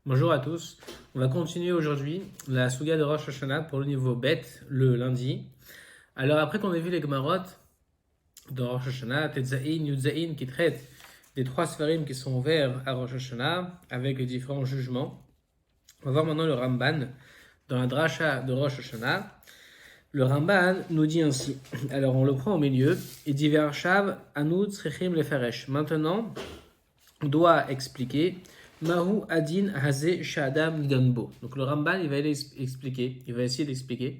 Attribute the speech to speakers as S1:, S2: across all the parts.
S1: Bonjour à tous, on va continuer aujourd'hui la Souga de Rosh Hashanah pour le niveau bête, le lundi. Alors après qu'on ait vu les Gemarot de Rosh Hashanah, Tetzaïn, Yudzaïn, qui traitent des 3 Sfarim qui sont ouverts à Rosh Hashanah avec les différents jugements, on va voir maintenant le Ramban dans la Drasha de Rosh Hashanah. Le Ramban nous dit ainsi, alors on le prend au milieu, il dit Ve'arshav anu tzrichim lefaresh. Maintenant, on doit expliquer Mahu adin haze shadam nidonbo. Donc le Ramban, il va essayer d'expliquer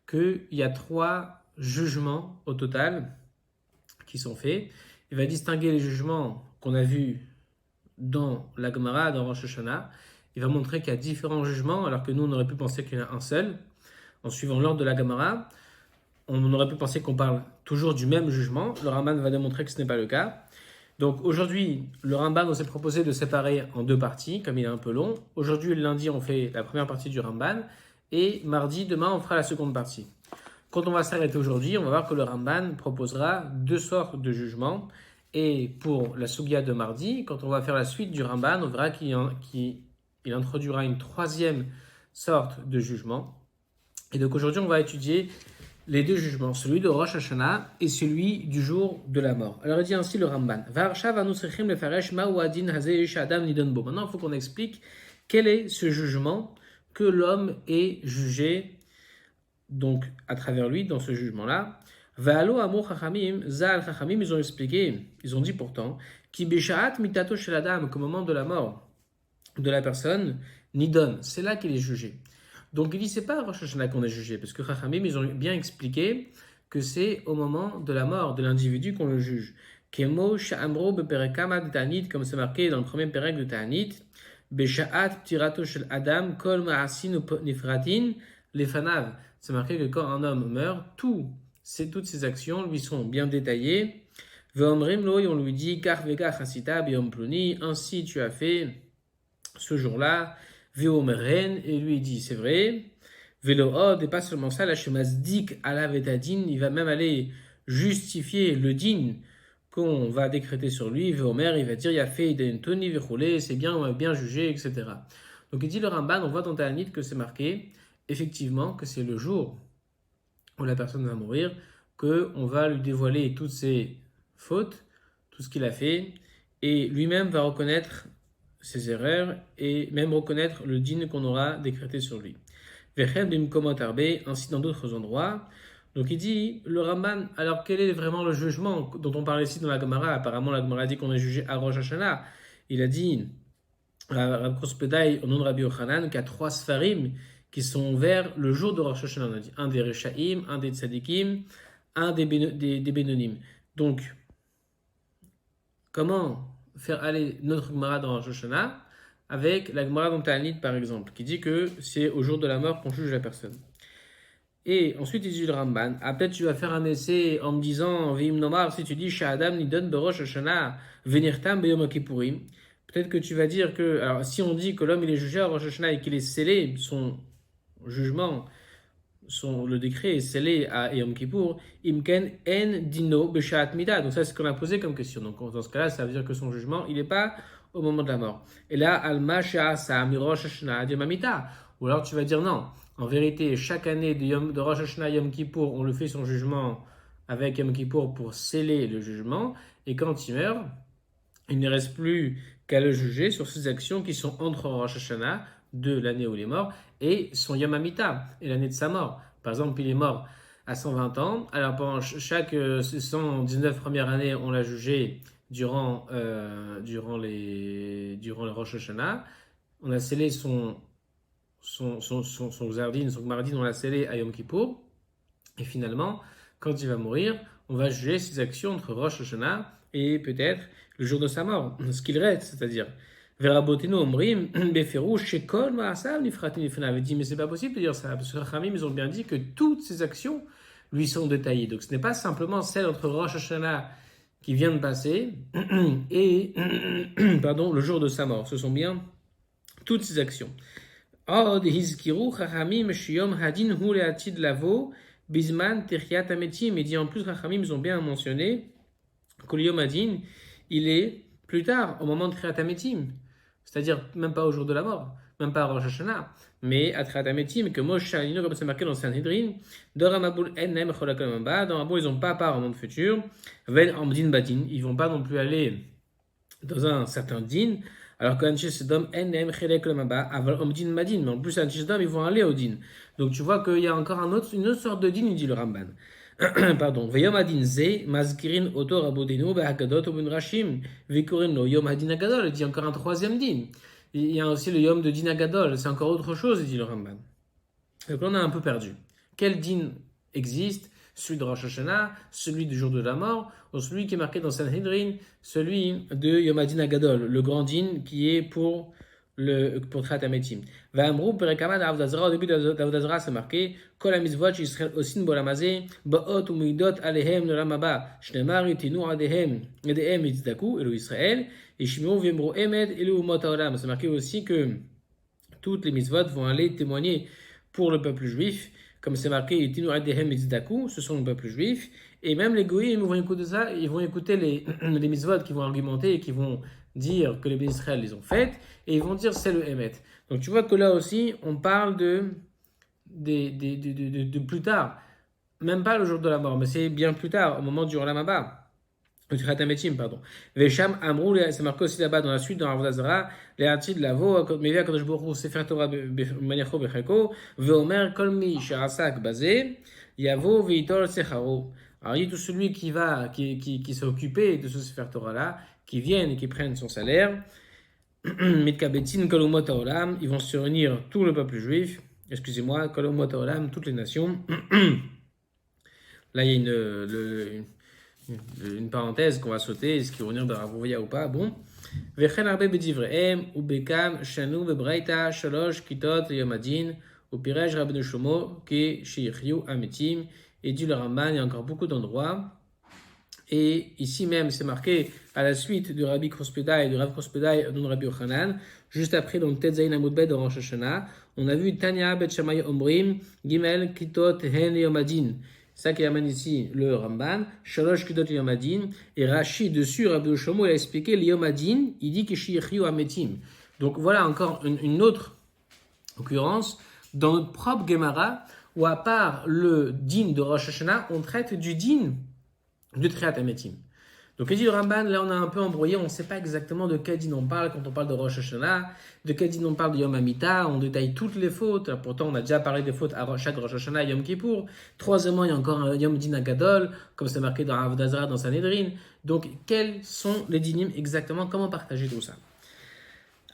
S1: qu'il y a 3 jugements au total qui sont faits. Il va distinguer les jugements qu'on a vus dans la Gemara, dans Rosh Hashanah. Il va montrer qu'il y a différents jugements, alors que nous, on aurait pu penser qu'il y en a un seul. En suivant l'ordre de la Gemara, on aurait pu penser qu'on parle toujours du même jugement. Le Ramban va démontrer que ce n'est pas le cas. Donc aujourd'hui, le Ramban nous s'est proposé de séparer en 2 parties, comme il est un peu long. Aujourd'hui, le lundi, on fait la première partie du Ramban. Et mardi, demain, on fera la seconde partie. Quand on va s'arrêter aujourd'hui, on va voir que le Ramban proposera 2 sortes de jugements. Et pour la Sugya de mardi, quand on va faire la suite du Ramban, on verra qu'il introduira une 3e sorte de jugement. Et donc aujourd'hui, on va étudier les 2 jugements, celui de Rosh Hashanah et celui du jour de la mort. Alors il dit ainsi le Ramban. Maintenant, il faut qu'on explique quel est ce jugement que l'homme est jugé donc à travers lui dans ce jugement-là. Ils ont expliqué, ils ont dit pourtant, qu'au moment de la mort de la personne, Nidon, c'est là qu'il est jugé. Donc il dit, c'est pas à Rosh Hashanah qu'on est jugé, parce que Chachamim, ils ont bien expliqué que c'est au moment de la mort de l'individu qu'on le juge. Comme c'est marqué dans le premier pérec de Ta'anit, c'est marqué que quand un homme meurt, toutes ses actions lui sont bien détaillées. On lui dit, ainsi tu as fait ce jour-là. Veomeren, et lui il dit c'est vrai. Velood, et pas seulement ça, la shemazdik ala vetadin, il va même aller justifier le din qu'on va décréter sur lui. Veomer, il va dire il a fait identoni vechoulé, c'est bien, on va bien jugé, etc. Donc il dit le Ramban, on voit dans Ta'anit que c'est marqué, effectivement, que c'est le jour où la personne va mourir, qu'on va lui dévoiler toutes ses fautes, tout ce qu'il a fait, et lui-même va reconnaître ses erreurs et même reconnaître le din qu'on aura décrété sur lui. Ainsi dans d'autres endroits. Donc il dit, le Ramban, alors quel est vraiment le jugement dont on parle ici dans la Gemara? Apparemment la Gemara dit qu'on est jugé à Rosh Hashanah. Il a dit, Rav Kospedai, au nom de Rabbi Yochanan, qu'il y a 3 Sfarim qui sont vers le jour de Rosh Hashanah. On a dit un des Rechaim, un des Tzadikim, un des Benonim. Donc, comment faire aller notre Gemara dans Rosh Hashanah avec la Gemara dans Ta'anit par exemple, qui dit que c'est au jour de la mort qu'on juge la personne. Et ensuite il dit le Ramban, peut-être tu vas faire un essai en me disant, Vim Nomar, si tu dis Sha'adam Nidon Berosh Hashanah Venirtam Beyom Kippourim, peut-être que tu vas dire que, alors si on dit que l'homme il est jugé à Rosh Hashanah et qu'il est scellé, son jugement, le décret est scellé à Yom Kippour, Imken en dino beshat mida. Donc ça c'est ce qu'on a posé comme question. Donc dans ce cas-là, ça veut dire que son jugement, il n'est pas au moment de la mort. Et là, alma she'asa mirosh Hashanah ad Yom Hamita. Ou alors tu vas dire non. En vérité, chaque année de Rosh Hashanah Yom Kippour, on le fait son jugement avec Yom Kippour pour sceller le jugement. Et quand il meurt, il ne reste plus qu'à le juger sur ses actions qui sont entre Rosh Hashanah de l'année où il est mort et son Yom Hamita et l'année de sa mort. Par exemple, il est mort à 120 ans. Alors pendant chaque 119 premières années, on l'a jugé durant les Rosh Hashanah. On a scellé son Zardin, son Gmardin, on l'a scellé à Yom Kippour. Et finalement, quand il va mourir, on va juger ses actions entre Rosh Hashanah et peut-être le jour de sa mort, ce qu'il reste, c'est-à-dire Veraboteno Omrim, Beferou, Shekol, Maasav, Nifratin, Nifna avait dit, mais c'est pas possible de dire ça, parce que Chachamim, ils ont bien dit que toutes ces actions lui sont détaillées. Donc ce n'est pas simplement celle entre Rosh Hashanah qui vient de passer et le jour de sa mort. Ce sont bien toutes ces actions. Od Hizkiru, Chachamim, Shiyom Hadin, Hu Leatid Lavo, Bisman Teriat Ametim. Il dit en plus, Rachamim, ils ont bien mentionné que le Yom Hadin, il est plus tard, au moment de Triat Ametim. C'est-à-dire même pas au jour de la mort, même pas à Rosh Hashanah, mais à Triat Ametim, que Moshe Shalino, comme c'est marqué dans Sanhedrin, dans Ramaboul Ennem Cholakol Mamba, dans Ramaboul, ils n'ont pas part au monde futur, Ven Amdin Badin, ils vont pas non plus aller dans un certain din, alors qu'un Sodom Ennem Chelek Mamba, Aval Amdin Badin, mais en plus un Sodom, ils vont aller au din. Donc tu vois qu'il y a encore une autre sorte de din, il dit le Ramban. Pardon. Veyom Hadin Ze, Mazkirin Oto Rabodenu, Behagadot, Obun Rashim, Vikorin lo Yom Hadin Agadol, il dit encore un troisième din. Il y a aussi le Yom de Din Agadol, c'est encore autre chose, il dit le Ramban. Donc là, on a un peu perdu. Quel din existe? Celui de Rosh Hashanah, celui du jour de la mort, ou celui qui est marqué dans Sanhedrin, celui de Yom Hadin Agadol, le grand din qui est pour Triat Ametim. Va'amrou perekama d'Avodazara, au début d'Avodazara, c'est marqué Kol hamizvot Yisrael osin bolam hazeh, ba'ot u'midot alehem l'olam haba, shnemar yitinu adehem yitzdaku, elu Israël, et shimon v'yemru emed, elu umot haolam. C'est marqué aussi que toutes les mitzvot vont aller témoigner pour le peuple juif, comme c'est marqué yitinu adehem yitzdaku, ce sont le peuple juif, et même les goïms vont écouter ça, ils vont écouter les mitzvot qui vont argumenter et qui vont dire que les bénis Israël les ont faites, et ils vont dire c'est le Emet. Donc tu vois que là aussi, on parle de plus tard, même pas le jour de la mort, mais c'est bien plus tard, au moment du Olam Haba, du Triat Ametim, pardon. Vesham Amrou, c'est marqué aussi là-bas dans la suite, dans Avodah Zarah, les Hatid Lavo, Mevia Kadosh Baruch Hu, Sefer Torah Maniacho Becheko, Veomer Kol Mi Sherasak Bazé, Yavo Veitor Secharo. Alors il dit tout celui qui s'est occupé de ce Sefer Torah-là, qui viennent et qui prennent son salaire, Mitkabetin Kolomot Haolam, ils vont se réunir tout le peuple juif, excusez-moi, Kolomot Haolam, toutes les nations. Là il y a une parenthèse qu'on va sauter, est-ce qu'il va venir dans Ravouya ou pas, bon. Vechen arbe bedivrehem, ubekam, shanu bebraita, shalosh, kitot, yomadin, upirej rabbeinu shomo, ke sheichyu ametim, et dit le Ramban, il y a encore beaucoup d'endroits. Et ici même, c'est marqué à la suite du Rabbi Krospedai et du Rav Krospedai dont Rabbi Yochanan, juste après dans le Tetzaïn Amudbet de Rosh Hashanah, on a vu Tanya Bet Shammai Omrim, Gimel Kitot Hen Yomadin. C'est ça qui amène ici le Ramban, Shalosh Kitot Yomadin, et Rashi dessus, Rabbi Oshomo, il a expliqué le Yomadin, il dit que Shiachyu Ametim. Donc voilà encore une autre occurrence dans notre propre Gemara, où à part le din de Rosh Hashanah, on traite du din de Triat Ametim. Donc, il dit le Ramban, là on a un peu embrouillé, on ne sait pas exactement de quel din on parle quand on parle de Rosh Hashanah, de quel din on parle de Yom Hamita, on détaille toutes les fautes. Alors, pourtant, on a déjà parlé des fautes à chaque Rosh Hashanah et Yom Kippour. Troisièmement, il y a encore un Yom Din Agadol, comme c'est marqué dans Avodah Zarah, dans Sanhedrin. Donc, quels sont les dinim exactement? Comment partager tout ça?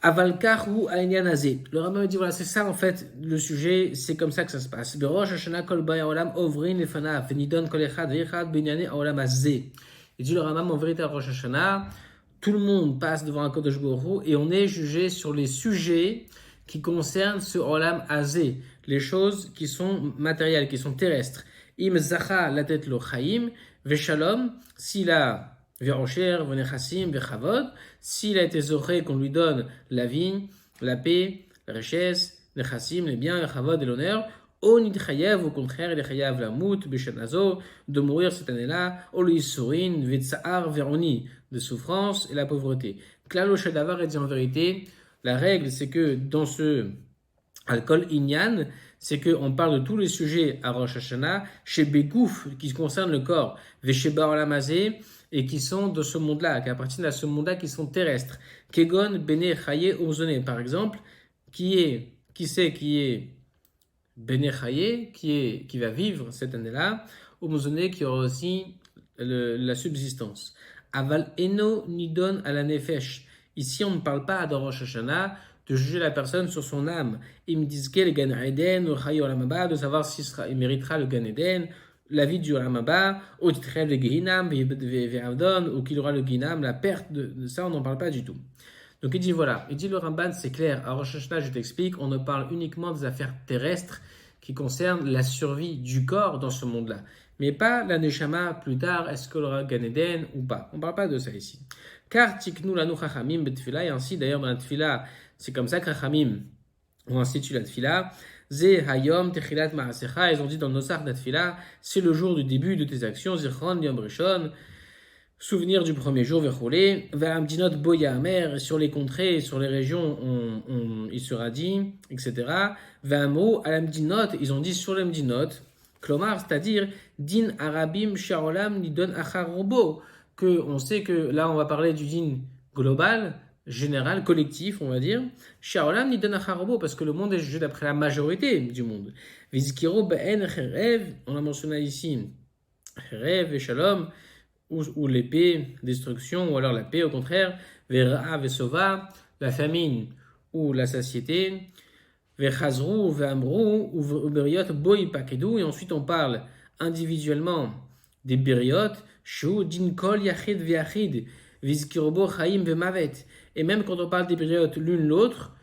S1: Avalkar ou Aïnianazé. Le Rambam dit voilà, c'est ça en fait le sujet, c'est comme ça que ça se passe. Le Rosh Hashanah kol baya olam ovrin lefana venidon kol echad veichad benyane olam azé. Il dit le Rambam en vérité à Rosh Hashanah, tout le monde passe devant un Kodesh Baruch Hu et on est jugé sur les sujets qui concernent ce olam azé, les choses qui sont matérielles, qui sont terrestres. Im zacha la tête lo chaim veshalom, s'il a Verocher, Venechassim, Vechavod, s'il a été zoré qu'on lui donne la vigne, la paix, la richesse, les chassim, les biens, Vechavod et l'honneur, on y chayav, au contraire, il est chayav la mout, Beshanazo, de mourir cette année-là, Oloïsourin, Vetsaar, Veroni, de souffrance et la pauvreté. Klalo Shadavar est dit en vérité, la règle c'est que dans ce alcool inyan, c'est qu'on parle de tous les sujets à Rosh Hashanah, chez Begouf, qui concernent le corps, Vesheba Olamazé, et qui sont de ce monde-là, qui appartiennent à ce monde-là, qui sont terrestres. Kegon, Bene, Chaye, Omzone, par exemple, qui est Bene Chaye, qui va vivre cette année-là, Omzone, qui aura aussi la subsistance. Aval Eno, Nidon, à la Nefesh. Ici, on ne parle pas de Rosh Hashanah, de juger la personne sur son âme. Il me disent le Gan Eden, ou Chaye Olamaba, de savoir s'il méritera le Gan Eden, la vie du Olam Haba, ou titrel le Gehinam, ou qu'il aura le Gehinam, la perte de ça, on n'en parle pas du tout. Donc il dit voilà, il dit le Ramban, c'est clair, à Rosh Hashanah, je t'explique, on ne parle uniquement des affaires terrestres qui concernent la survie du corps dans ce monde-là, mais pas la Neshama plus tard, est-ce qu'il aura Gan Eden ou pas. On ne parle pas de ça ici. Car tiknu lanu chachamim betfila, et ainsi d'ailleurs dans la tfila, c'est comme ça que chachamim ont institué la tfila, Ze hayom techilat ma'asecha, ils ont dit dans le Nosach d'Atfila, c'est le jour du début de tes actions, Zichron yom rishon, souvenir du premier jour, Vechoulé, Ve'amdinot boya amer, sur les contrées, sur les régions, il sera dit, etc. Ve'amru alamdinot, ils ont dit sur les mdinot, Klomar, c'est-à-dire, din arabim shaolam nidon achar robo, que on sait que là on va parler du din global, général, collectif, on va dire, shaolam nidon achar robo, parce que le monde est jugé d'après la majorité du monde. Vizkiro be'en cherev, on a mentionné ici, cherev et shalom, ou l'épée, destruction, ou alors la paix au contraire, Vera Vesova, la famine ou la satiété, Vechazru, Veamru, ou Beriot, Boi Pakedou, et ensuite on parle individuellement des Beriot, Shu, Dinkol, Yachid, Veachid, Vizkirobo, Chaim, Vemavet, et même quand on parle des Beriot l'une l'autre,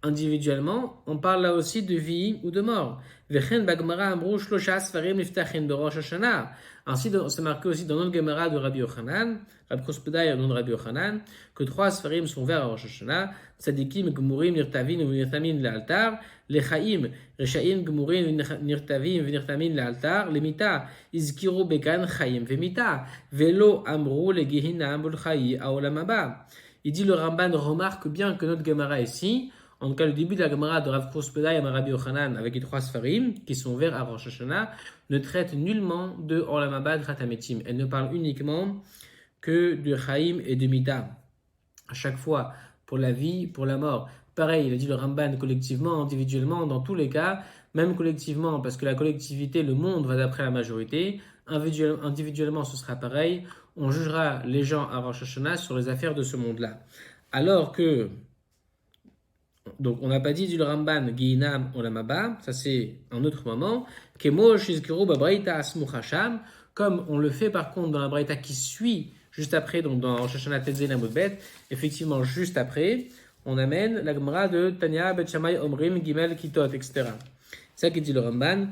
S1: individuellement, on parle là aussi de vie ou de mort. Vechen bagmara amru shlosha sfarim niftachen berosh Hashanah. Ainsi, c'est marqué aussi dans notre Gemara de Rabbi Yochanan, Rabbi Kospedai, nom de Rabbi Yochanan, que 3 sfarim sont verts à Rosh Hashanah, Tzadikim, Gemurim, Nirtavim, Nirtamin, Lealtar, les Chaim, Reshaim, Gemurim, Nirtavim, Nirtamin, Lealtar, les Mita, Izkiru, Bekan, Chaim, Vemita, Velo, Amru, les Gehinam, Bulchaï, Aolam Haba. Il dit le Ramban remarque bien que notre Gemara ici, en tout cas le début de la Gemara de Rav Kospedai et Rabbi Yochanan avec les 3 sfarim qui sont verts à Rosh Hashanah ne traite nullement de Olam Haba Kratametim. Elle ne parle uniquement que de Chaim et de Mita. À chaque fois, pour la vie, pour la mort. Pareil, il a dit le Ramban collectivement, individuellement, dans tous les cas, même collectivement, parce que la collectivité, le monde va d'après la majorité. Individuellement, ce sera pareil. On jugera les gens à Rosh Hashanah sur les affaires de ce monde-là. Alors que donc, on n'a pas dit du Ramban, Giinam, Olam Haba, ça c'est un autre moment. Kemo, Shizkiru, Babraita, Asmuchasham, comme on le fait par contre dans la Braïta qui suit juste après, donc dans Rosh Hashanah Tetzei Namudbet, effectivement, juste après, on amène la Gemara de Tanya, Bet Shammai, Omrim, Gimel, Kitot, etc. C'est ça qui dit le Ramban.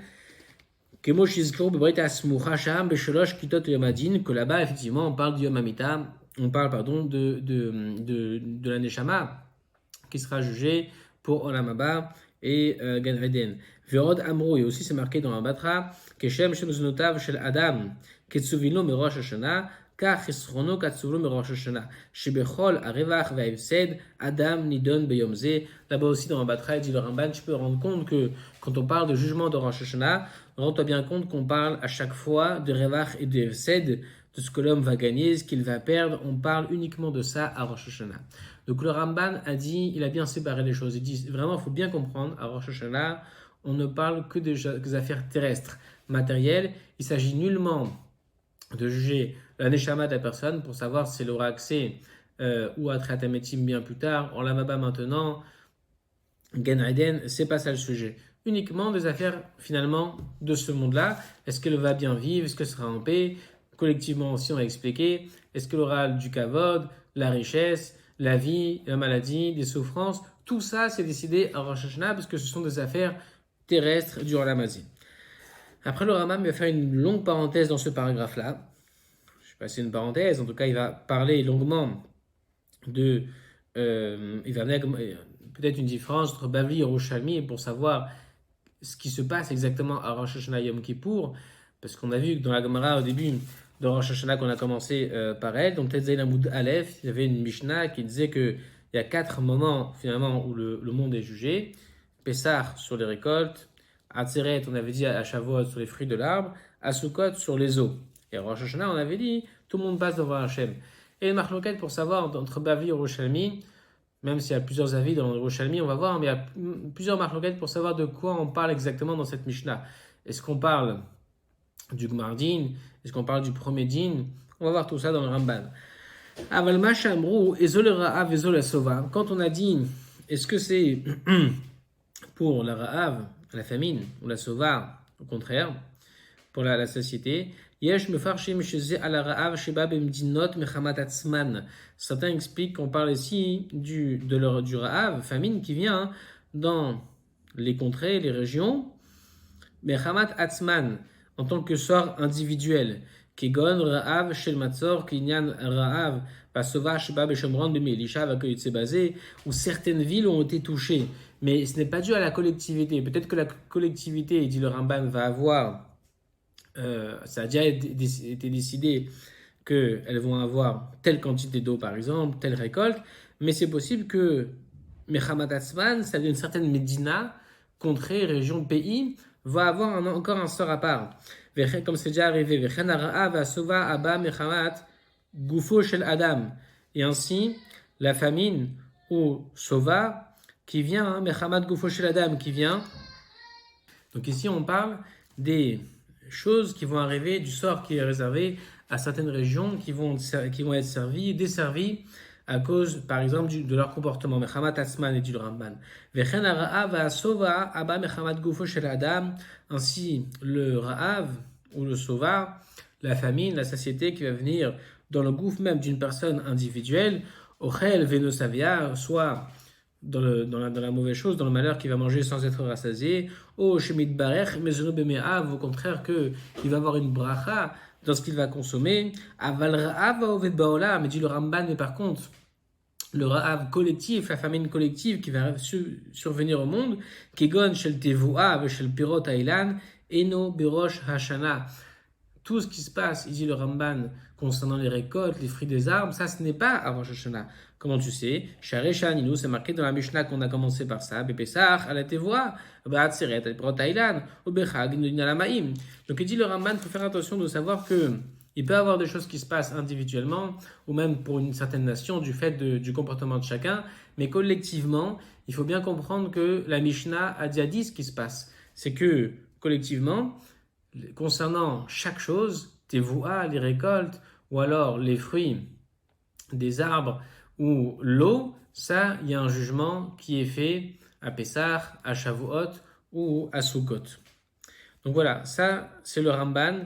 S1: Kemo, Shizkiru, Babraita, Asmuchasham, Besholosh, Kitot, Yomadin, que là-bas, effectivement, on parle du Yom Hamita, on parle, pardon, de la Neshama, qui sera jugé pour Olam Haba et Gan Eden. Verod Amrou, et aussi c'est marqué dans la Batra, Keshem Shem Znotav Shel Adam, Ketsuvilo Merosh Hashanah, Ka Chisrono Katsuvilo Merosh Hashanah, Shebechol Arevach Vaevsed, Adam Nidon Beyomze. Là-bas aussi dans la Batra, il dit le Ramban, tu peux rendre compte que quand on parle de jugement de Rosh Hashanah, rends-toi bien compte qu'on parle à chaque fois de Revach et de Evsed, de ce que l'homme va gagner, ce qu'il va perdre. On parle uniquement de ça à Rosh Hashanah. Donc le Ramban a dit, il a bien séparé les choses. Il dit vraiment, il faut bien comprendre, à Rosh Hashanah, on ne parle que des affaires terrestres, matérielles. Il s'agit nullement de juger la neshama de la personne pour savoir si elle aura accès ou à Tratametim bien plus tard, en Olam Haba maintenant, Gan Eden, c'est pas ça le sujet. Uniquement des affaires finalement de ce monde-là. Est-ce qu'elle va bien vivre? Est-ce qu'elle sera en paix? Collectivement aussi, on va expliquer. Est-ce qu'elle aura du kavod, la richesse, la vie, la maladie, des souffrances? Tout ça, c'est décidé à Rosh Hashanah parce que ce sont des affaires terrestres du Olam Hazé. Après, le Rambam va faire une longue parenthèse dans ce paragraphe-là. Je sais pas si c'est une parenthèse, en tout cas, il va parler longuement de... il va amener peut-être une différence entre Bavli et Yerushalmi pour savoir ce qui se passe exactement à Rosh Hashanah Yom Kippour, parce qu'on a vu que dans la Gemara au début de Rosh Hashanah qu'on a commencé par elle, donc Tetzei Lamoud Aleph, il y avait une Mishnah qui disait qu'il y a 4 moments finalement où le monde est jugé. Pessah sur les récoltes, Atzeret, on avait dit à Shavuot sur les fruits de l'arbre, à Sukkot sur les eaux. Et à Rosh Hashanah, on avait dit tout le monde passe devant Hachem. Et une marloquette pour savoir entre Bavli et Yerushalmi, même s'il y a plusieurs avis dans Yerushalmi, on va voir, mais il y a plusieurs marloquettes pour savoir de quoi on parle exactement dans cette Mishnah. Est-ce qu'on parle du Gmar Din? Est-ce qu'on parle du premier Din? On va voir tout ça dans le Ramban. Aval Mashamru, Ezol Ra'av, Ezol Sova. Quand on a dit, est-ce que c'est pour la Ra'av, la famine, ou la Sova, au contraire, pour la satiété, Yesh Mefarshim Sheze ala Ra'av Sheba Bemdinot Mechamat Atzman. Certains expliquent qu'on parle ici du Ra'av, famine, qui vient dans les contrées, les régions, Mechamat Atzman, en tant que sort individuel. Kegon Ra'av Shel Matzor, Kinyan Ra'av, Basova Sheba Beshomron Bemelisha, Vakoyotse Basé, où certaines villes ont été touchées. Mais ce n'est pas dû à la collectivité. Peut-être que la collectivité, dit le Ramban, va avoir, ça a déjà été décidé qu'elles vont avoir telle quantité d'eau, par exemple, telle récolte, mais c'est possible que Mechamat Atzman, c'est-à-dire une certaine Médina, contrée, région, pays, va avoir encore un sort à part. Comme c'est déjà arrivé, Gufo Shel Adam. Et ainsi, la famine ou Sova qui vient, Mechamat Gufo Shel Adam qui vient. Donc ici, on parle des choses qui vont arriver, du sort qui est réservé à certaines régions qui vont être servies, desservies à cause, par exemple, de leur comportement. Mechamat Atzman et du Ramban. Ainsi, le Ra'av ou le Sova, la famine, la satiété qui va venir dans le gouffre même d'une personne individuelle, Ochel Venosavia, soit dans la mauvaise chose, dans le malheur qu'il va manger sans être rassasié, au Shemit Barech, Mezono Beme'av, au contraire qu'il va avoir une bracha dans ce qu'il va consommer. Aval Ra'av Oved Baola, mais dit le Ramban, mais par contre, le Ra'av collectif, la famine collective qui va survenir au monde, Kegon Shel Tevoa, Shel Pirot Ailan, Eno Berosh Hashana. Tout ce qui se passe, il dit le Ramban, concernant les récoltes, les fruits des arbres, ça ce n'est pas à Rosh Hashanah. Comment tu sais? Shareshaninu, c'est marqué dans la Mishnah qu'on a commencé par ça. Bepesach, ala tevoa, ba'atzeret, al protailan, obechag, nalamaim. Donc il dit le Ramban, il faut faire attention de savoir que il peut y avoir des choses qui se passent individuellement, ou même pour une certaine nation, du fait du comportement de chacun, mais collectivement, il faut bien comprendre que la Mishnah a déjà dit ce qui se passe. C'est que, collectivement, concernant chaque chose, tevoa, les récoltes, ou alors les fruits des arbres, ou l'eau, ça, il y a un jugement qui est fait à Pessah, à Shavuot ou à Sukkot. Donc voilà, ça, c'est le Ramban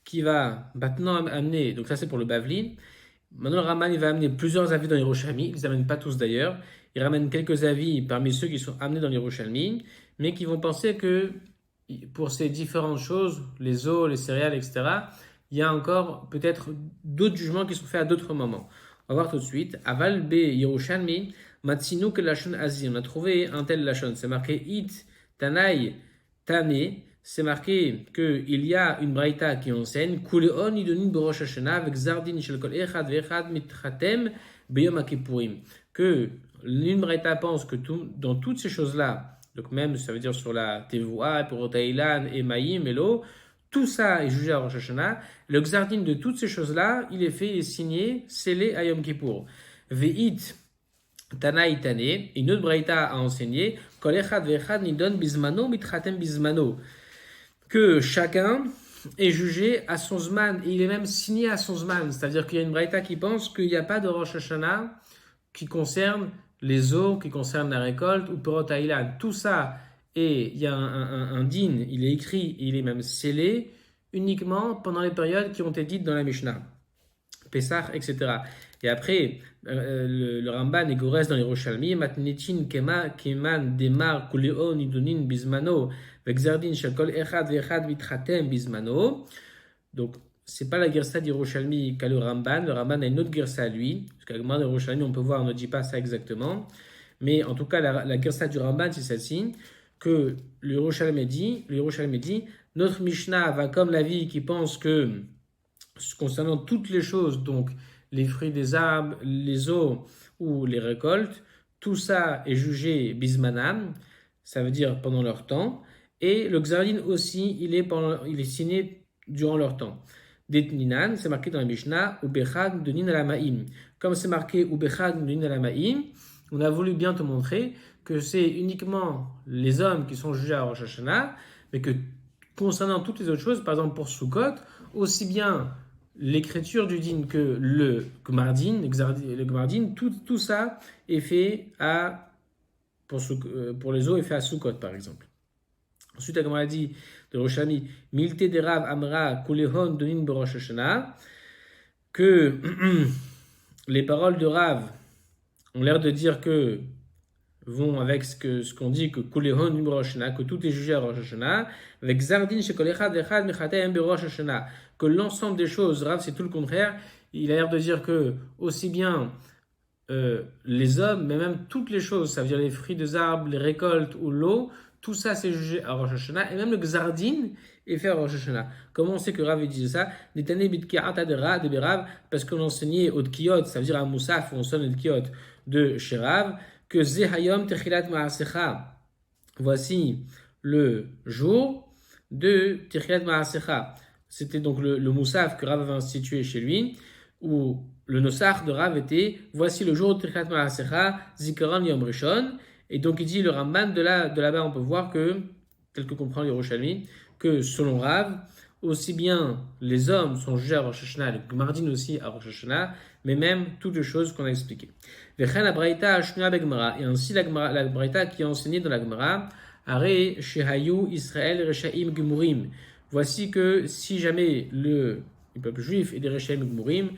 S1: qui va maintenant amener, donc ça c'est pour le Bavli. Maintenant le Ramban, il va amener plusieurs avis dans les Yerushalmi, il ne les amène pas tous d'ailleurs. Il ramène quelques avis parmi ceux qui sont amenés dans les Yerushalmi, mais qui vont penser que pour ces différentes choses, les eaux, les céréales, etc., il y a encore peut-être d'autres jugements qui sont faits à d'autres moments. On va voir tout de suite. Aval be Yerushalmi, Matsinu que lachon Azi. On a trouvé un tel lachon. C'est marqué It, Tanai, Tane. C'est marqué qu'il y a une braïta qui enseigne Kuleon idonin b'rosh Hashanah avec Zardin shel kol echad ve'echad mitchatem b'yom kipurim. Que l'une braïta pense que dans toutes ces choses-là, donc même ça veut dire sur la tevoa, pour Thaïlande et Maïm et l'eau, tout ça est jugé à Rosh Hashanah. Le Xardin de toutes ces choses-là, il est fait, il est signé, scellé à Yom Kippour. Ve'it Tanaï Tane, une autre braïta a enseigné, Kol echad ve'echad nidon bizmano mitchatem bizmano, que chacun est jugé à son zman, et il est même signé à son zman. C'est-à-dire qu'il y a une braïta qui pense qu'il n'y a pas de Rosh Hashanah qui concerne les eaux, qui concerne la récolte, ou Perot Haïlan. Tout ça, et il y a un din, il est écrit, il est même scellé, uniquement pendant les périodes qui ont été dites dans la Mishnah. Pessah, etc. Et après, le Ramban et Gores dans les Yerushalmi, Matnetin keman demar kuleon idonin bizmano, vexardin shakol echad ve'echad vitchatem bizmano. Donc, c'est pas la Gersa d'Yerushalmi qu'a le Ramban. Le Ramban a une autre Gersa à lui. Parce qu'à la Yerushalmi, on peut voir, on ne dit pas ça exactement. Mais en tout cas, la Gersa du Ramban, c'est celle-ci, que le Yerushalmi dit, notre Mishnah va comme l'avis qui pense que, concernant toutes les choses, donc les fruits des arbres, les eaux ou les récoltes, tout ça est jugé bismanam, ça veut dire pendant leur temps, et le Xardin aussi, il est signé durant leur temps. Detninan, c'est marqué dans la Mishnah, Ubechag de Ninalamaim. Comme c'est marqué Ubechag de Ninalamaim, on a voulu bien te montrer que c'est uniquement les hommes qui sont jugés à Rosh Hashanah, mais que concernant toutes les autres choses, par exemple pour Sukkot, aussi bien l'écriture du din que le Gmardin, tout ça est fait pour les eaux est fait à Sukkot par exemple. Ensuite, la Gemara dit de Roshami, Milte de Rav Amra Kulehon Donin Berosh Hashanah, que les paroles de Rav ont l'air de dire que vont avec ce qu'on dit que Kulehon Rosh Hashanah, que tout est jugé à Rosh Hashanah, avec Zardin Shekol Echad Echad Mechatem Rosh Hashanah, que l'ensemble des choses, Rav, c'est tout le contraire. Il a l'air de dire que aussi bien les hommes, mais même toutes les choses, ça veut dire les fruits des arbres, les récoltes ou l'eau, tout ça c'est jugé à Rosh Hashanah, et même le Xardin est fait à Rosh Hashanah. Comment on sait que Rav disait ça? Netane Bitkiata de Rav, parce qu'on enseignait au Tkiyot, ça veut dire à Moussaf, on sonne le Tkiyot de chez Rav, que Zehayom Techilat Maasecha, voici le jour de Techilat Maasecha. C'était donc le Moussaf que Rav avait institué chez lui, où le Nosach de Rav était voici le jour de Techilat Maasecha, Zikaron Yom Rishon. Et donc il dit le Ramban de là-bas, on peut voir que, tel que comprend Yerushalmi, que selon Rav, aussi bien les hommes sont jugés à Rosh Hashanah, le Gmardin aussi à Rosh Hashanah, mais même toutes les choses qu'on a expliquées. Vechen la Braïta Ashnuya Begmara, et ainsi la Braïta qui est enseignée dans la Gemara, Are Shehayu Israël Reshaim Gemurim. Voici que si jamais le peuple juif est des Reshaim Gemurim,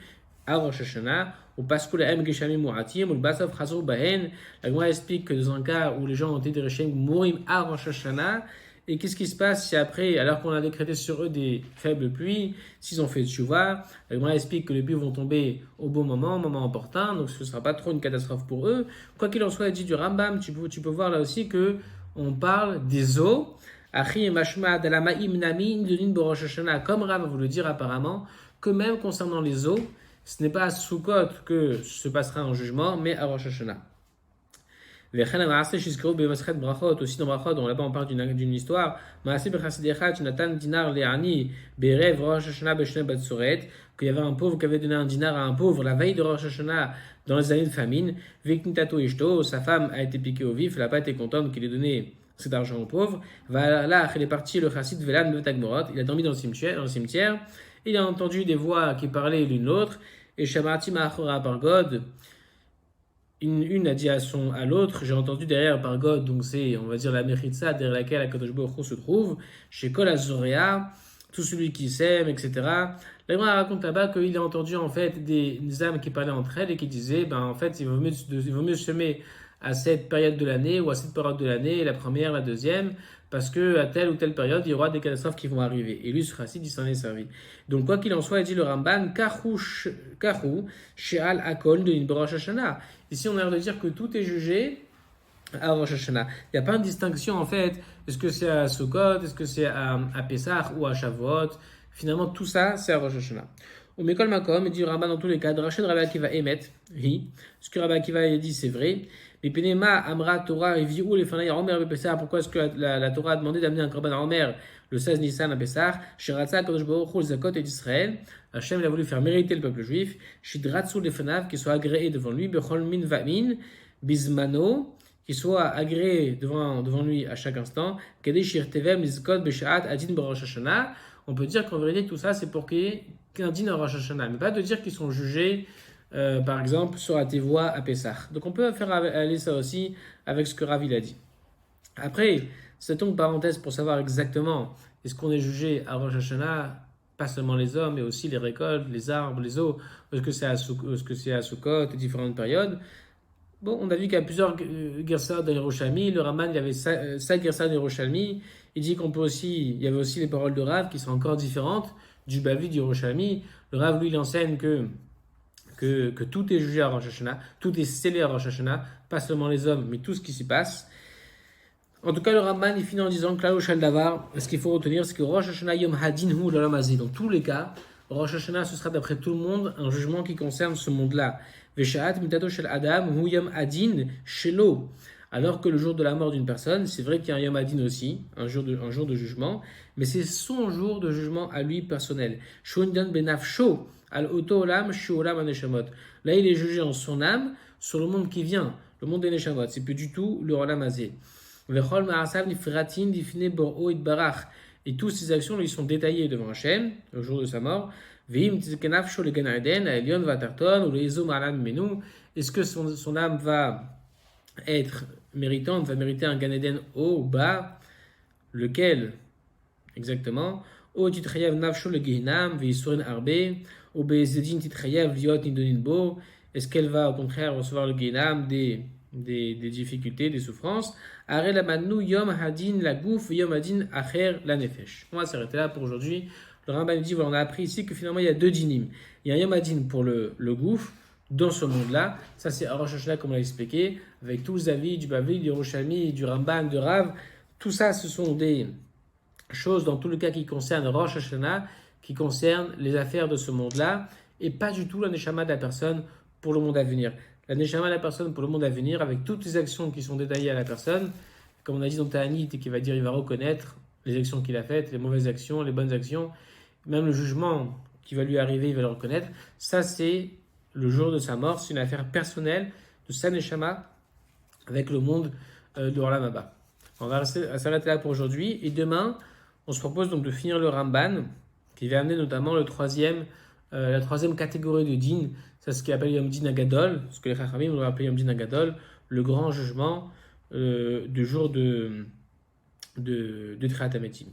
S1: à Rosh Hashanah, ou parce que la Geshamim Mu'atim, ou le Basaf Chazor Bahen, la Gemara explique que dans un cas où les gens ont été des Reshaim Gemurim à Rosh Hashanah, et qu'est-ce qui se passe si après, alors qu'on a décrété sur eux des faibles pluies, s'ils ont fait tchouva, la Gemara explique que les pluies vont tomber au bon moment opportun, donc ce ne sera pas trop une catastrophe pour eux. Quoi qu'il en soit, dit du Rambam, tu peux voir là aussi que on parle des eaux. Achi et Mashma de la Ma'im Nami Ndunin Borosh Hashanah, comme Rav voulait dire apparemment, que même concernant les eaux, ce n'est pas à Sukkot que se passera un jugement, mais à Rosh Hashanah. Aussi dans Brachot, on là-bas on parle d'une histoire. Qu'il y avait un pauvre qui avait donné un dinar à un pauvre la veille de Rosh Hashanah dans les années de famine. Sa femme a été piquée au vif, elle n'a pas été contente qu'il ait donné cet argent au pauvre. Là, il est parti, le chassid Velan Betagmorot, il a dormi dans le cimetière. Il a entendu des voix qui parlaient l'une l'autre. Et Shamati Ma'achora Pargod, une a dit à l'autre, j'ai entendu derrière Pargod, donc c'est, on va dire, la Mechitza derrière laquelle Akadosh Baruch Hu se trouve, chez Kol Azorea, tout celui qui s'aime, etc. La Gemara raconte là-bas qu'il a entendu en fait des âmes qui parlaient entre elles et qui disaient, en fait, il vaut mieux semer à cette période de l'année ou à cette période de l'année, la première, la deuxième, parce que à telle ou telle période, il y aura des catastrophes qui vont arriver. Et lui, ce chassid, il s'en est servi. Donc, quoi qu'il en soit, il dit le Ramban, Kahu, She'al Akol de Rosh Hashanah. Ici, on a l'air de dire que tout est jugé à Rosh Hashanah. Il n'y a pas de distinction, en fait. Est-ce que c'est à Sukkot, est-ce que c'est à Pesach ou à Shavuot? Finalement, tout ça, c'est à Rosh Hashanah. Au Mekol Makom, il dit Ramban dans tous les cas, Rachel Rabbi Akiva émet, ce que Rabbi Akiva a dit, c'est vrai. Mais Penema, Amra, Torah, Reviou, les Fanaï, Omer, Pesach, pourquoi est-ce que la Torah a demandé d'amener un korban à Omer le 16 Nissan à Pesach? Shiratza, Kadosh Baruch Hu, Zakot et d'Israël. Hachem, il a voulu faire mériter le peuple juif. Shidratsu, les Fanav, qui soit agréé devant lui. Bechol min vamin, Bismano, qui soit agréé devant lui à chaque instant. Kadeshir Tevem, Lizkot, Beshaat, Adin, Barosh Hashanah. On peut dire qu'en vérité, tout ça, c'est pour qu'il y ait qu'un din à Rosh Hashanah, mais pas de dire qu'ils sont jugés, par exemple, sur la Tevoa à Pessah. Donc on peut faire aller ça aussi avec ce que Ravi a dit. Après, c'est une parenthèse pour savoir exactement est-ce qu'on est jugé à Rosh Hashanah, pas seulement les hommes, mais aussi les récoltes, les arbres, les eaux, est-ce que c'est à Sukkot, les différentes périodes. Bon, on a vu qu'il y a plusieurs Gersa dans Yerushalmi. Le Raman, il y avait 5 Gersa dans Yerushalmi. Il dit il y avait aussi les paroles de Rav qui sont encore différentes du Bavi du Yerushalmi. Le Rav, lui, il enseigne que tout est jugé à Rosh Hashanah, tout est scellé à Rosh Hashanah, pas seulement les hommes, mais tout ce qui s'y passe. En tout cas, le Raman, il finit en disant que là, au Shaldavar, ce qu'il faut retenir, c'est que Rosh Hashanah Yom Hadin Hu l'Olam Hazeh. Dans tous les cas, Rosh Hashanah, ce sera d'après tout le monde un jugement qui concerne ce monde-là. Veshaat mitato shel Adam hu Yom Hadin shelo. Alors que le jour de la mort d'une personne, c'est vrai qu'il y a un Yom Hadin aussi, un jour de jugement, mais c'est son jour de jugement à lui personnel. Shundan benafsho al oto olam shuolam aneshamot. Là, il est jugé en son âme sur le monde qui vient, le monde des neshamot. C'est plus du tout le Olam Hazeh. Vechol ma'asav nifratin difne bor'o itbarach. Et toutes ces actions lui sont détaillées devant Hachem, le jour de sa mort. Vim tzkenafsho le Gan Eden, a Elion vatarton, ou le Ezo malan menu. Est-ce que son âme va être méritante, va mériter un Gan Eden haut ou bas? Lequel exactement? O titchayav nafsho le Gehinam, ve'isurin arbe, ou be'ezedin titchayav liot nidonin bo. Est-ce qu'elle va au contraire recevoir le Gehinam, des des difficultés, des souffrances. Are lamanu yom hadin la gouf, yom hadin acher la nefesh. On va s'arrêter là pour aujourd'hui. Le Rambam dit, voilà, on a appris ici que finalement il y a deux dinim. Il y a un yom hadin pour le gouf, dans ce monde-là. Ça c'est Rosh Hashanah comme on l'a expliqué, avec tous les avis du Bavli, du Yerushalmi, du Ramban, de Rav. Tout ça, ce sont des choses dans tout le cas qui concernent Rosh Hashanah, qui concernent les affaires de ce monde-là, et pas du tout la neshama de la personne pour le monde à venir. La neshama de la personne pour le monde à venir, avec toutes les actions qui sont détaillées à la personne, comme on a dit dans Ta'anit, qui va dire, il va reconnaître les actions qu'il a faites, les mauvaises actions, les bonnes actions, même le jugement qui va lui arriver, il va le reconnaître. Ça, c'est le jour de sa mort, c'est une affaire personnelle de sa neshama avec le monde de Olam Haba. On va s'arrêter là pour aujourd'hui, et demain, on se propose donc de finir le Ramban, qui va amener notamment la troisième catégorie de din, c'est ce qu'on appelle Yom Din Agadol, ce que les Chachamim vont appeler Yom Din Agadol, le grand jugement du jour de Triat Hametim.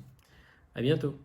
S1: À bientôt.